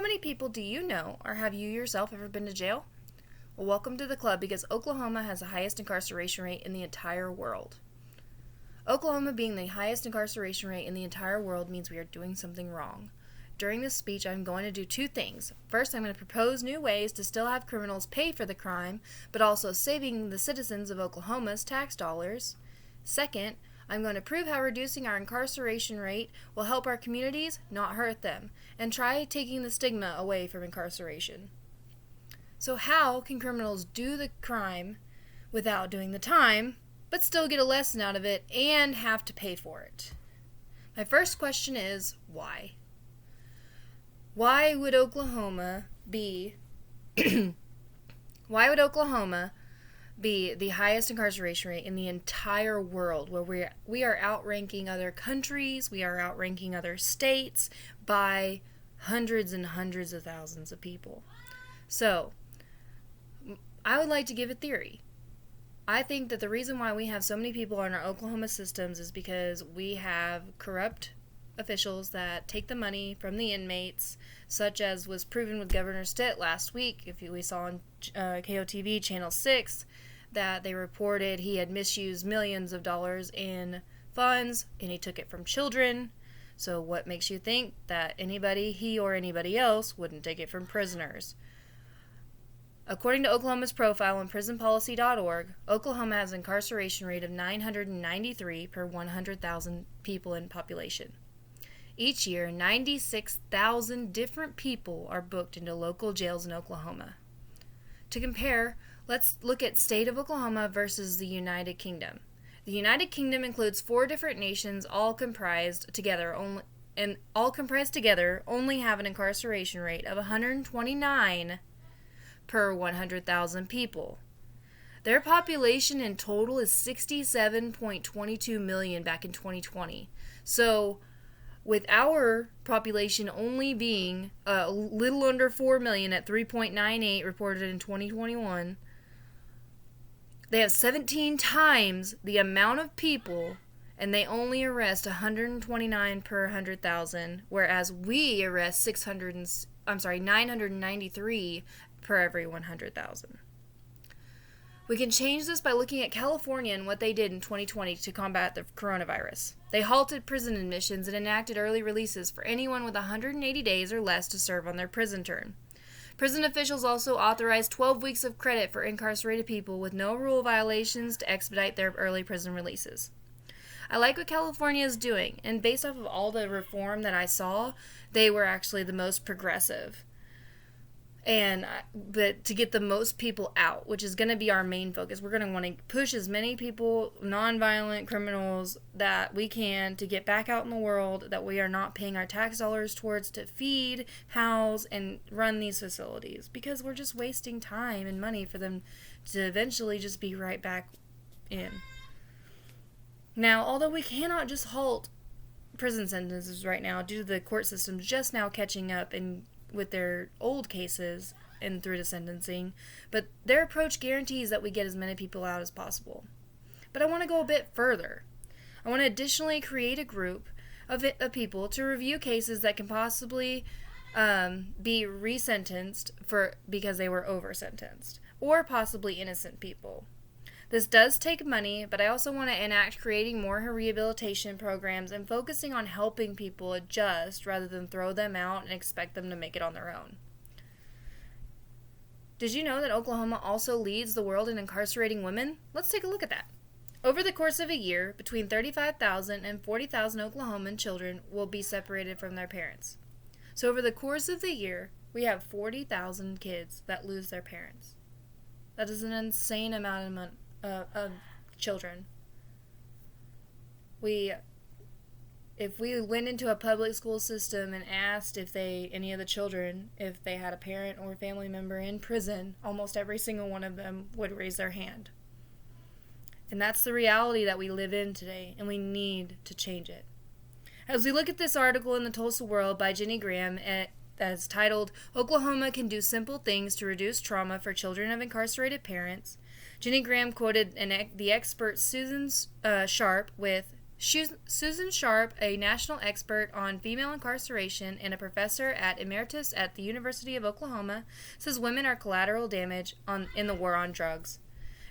How many people do you know, or have you yourself ever been to jail? Well, welcome to the club because Oklahoma has the highest incarceration rate in the entire world. Oklahoma being the highest incarceration rate in the entire world means we are doing something wrong. During this speech, I'm going to do two things. First, I'm going to propose new ways to still have criminals pay for the crime, but also saving the citizens of Oklahoma's tax dollars. Second, I'm going to prove how reducing our incarceration rate will help our communities, not hurt them, and try taking the stigma away from incarceration. So how can criminals do the crime without doing the time, but still get a lesson out of it and have to pay for it? My first question is, why? Why would Oklahoma be the highest incarceration rate in the entire world, where we are outranking other countries, we are outranking other states by hundreds and hundreds of thousands of people? So, I would like to give a theory. I think that the reason why we have so many people in our Oklahoma systems is because we have corrupt officials that take the money from the inmates, such as was proven with Governor Stitt last week. We saw on KOTV Channel 6 that they reported he had misused millions of dollars in funds, and he took it from children. So what makes you think that he or anybody else wouldn't take it from prisoners? According to Oklahoma's profile on prisonpolicy.org, Oklahoma has an incarceration rate of 993 per 100,000 people in population. Each year, 96,000 different people are booked into local jails in Oklahoma. To compare, let's look at state of Oklahoma versus the United Kingdom. The United Kingdom includes 4 different nations, all comprised together only have an incarceration rate of 129 per 100,000 people. Their population in total is 67.22 million back in 2020. So, with our population only being a little under 4 million at 3.98 reported in 2021, they have 17 times the amount of people, and they only arrest 129 per 100,000, whereas we arrest 993 per every 100,000. We can change this by looking at California and what they did in 2020 to combat the coronavirus. They halted prison admissions and enacted early releases for anyone with 180 days or less to serve on their prison term. Prison officials also authorized 12 weeks of credit for incarcerated people with no rule violations to expedite their early prison releases. I like what California is doing, and based off of all the reform that I saw, they were actually the most progressive. But to get the most people out, which is going to be our main focus, we're going to want to push as many people, nonviolent criminals, that we can to get back out in the world that we are not paying our tax dollars towards to feed, house, and run these facilities, because we're just wasting time and money for them to eventually just be right back in. Now, although we cannot just halt prison sentences right now due to the court system just now catching up and with their old cases and through to sentencing, but their approach guarantees that we get as many people out as possible. But I want to go a bit further. I want to additionally create a group of people to review cases that can possibly be resentenced because they were over-sentenced, or possibly innocent people. This does take money, but I also want to enact creating more rehabilitation programs and focusing on helping people adjust rather than throw them out and expect them to make it on their own. Did you know that Oklahoma also leads the world in incarcerating women? Let's take a look at that. Over the course of a year, between 35,000 and 40,000 Oklahoman children will be separated from their parents. So over the course of the year, we have 40,000 kids that lose their parents. That is an insane amount of children. If we went into a public school system and asked any of the children, if they had a parent or family member in prison, almost every single one of them would raise their hand. And that's the reality that we live in today, and we need to change it. As we look at this article in the Tulsa World by Jenny Graham, that's titled, "Oklahoma Can Do Simple Things to Reduce Trauma for Children of Incarcerated Parents," Jenny Graham quoted the expert Susan Sharp with Susan Sharp, a national expert on female incarceration and a professor at Emeritus at the University of Oklahoma, says women are collateral damage in the war on drugs.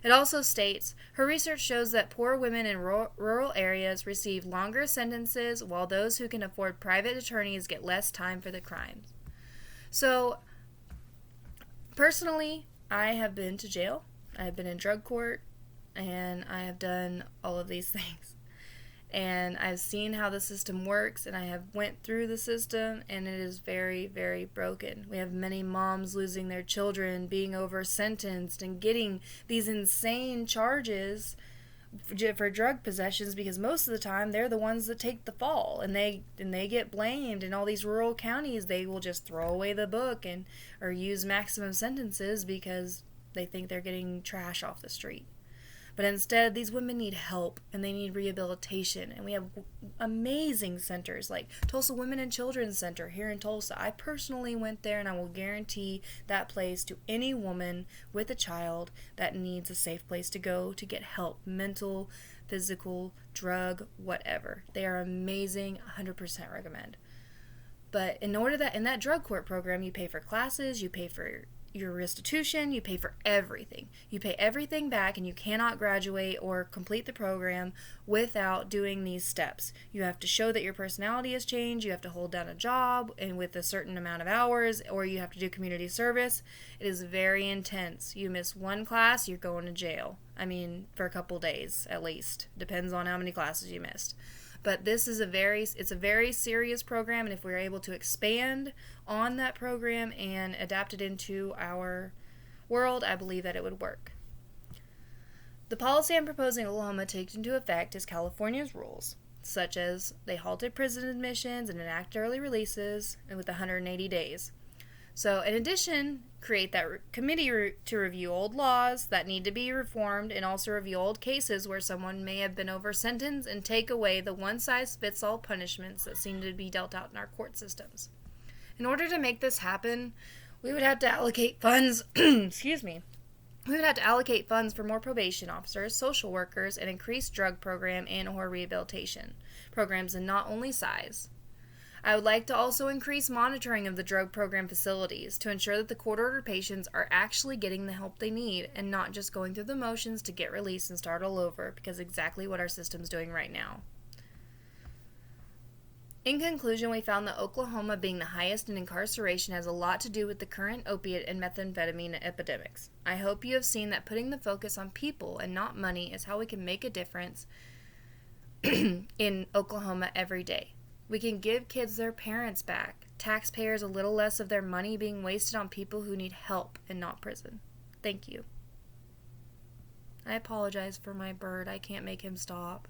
It also states, her research shows that poor women in rural areas receive longer sentences while those who can afford private attorneys get less time for the crimes. So, personally, I have been to jail, I have been in drug court, and I have done all of these things. And I've seen how the system works, and I have went through the system, and it is very, very broken. We have many moms losing their children, being over sentenced, and getting these insane charges for drug possessions, because most of the time they're the ones that take the fall, and they get blamed. In all these rural counties, they will just throw away the book or use maximum sentences because they think they're getting trash off the street. But instead, these women need help, and they need rehabilitation. And we have amazing centers like Tulsa Women and Children's Center here in Tulsa. I personally went there, and I will guarantee that place to any woman with a child that needs a safe place to go to get help, mental, physical, drug, whatever. They are amazing, 100% recommend. But in that drug court program, you pay for classes, you pay for your restitution, you pay for everything. You pay everything back, and you cannot graduate or complete the program without doing these steps. You have to show that your personality has changed, you have to hold down a job and with a certain amount of hours, or you have to do community service. It is very intense. You miss one class, you're going to jail. I mean, for a couple days at least. Depends on how many classes you missed. But this is a very serious program, and if we're able to expand on that program and adapt it into our world, I believe that it would work. The policy I'm proposing Oklahoma take into effect is California's rules, such as they halted prison admissions and enacted early releases with 180 days. So, in addition, create that committee to review old laws that need to be reformed, and also review old cases where someone may have been over sentenced, and take away the one-size-fits-all punishments that seem to be dealt out in our court systems. In order to make this happen, we would have to allocate funds, excuse me, we would have to allocate funds for more probation officers, social workers, and increased drug program and/or rehabilitation programs, and not only size. I would like to also increase monitoring of the drug program facilities to ensure that the court-ordered patients are actually getting the help they need and not just going through the motions to get released and start all over, because exactly what our system's doing right now. In conclusion, we found that Oklahoma being the highest in incarceration has a lot to do with the current opiate and methamphetamine epidemics. I hope you have seen that putting the focus on people and not money is how we can make a difference in Oklahoma every day. We can give kids their parents back, taxpayers a little less of their money being wasted on people who need help and not prison. Thank you. I apologize for my bird. I can't make him stop.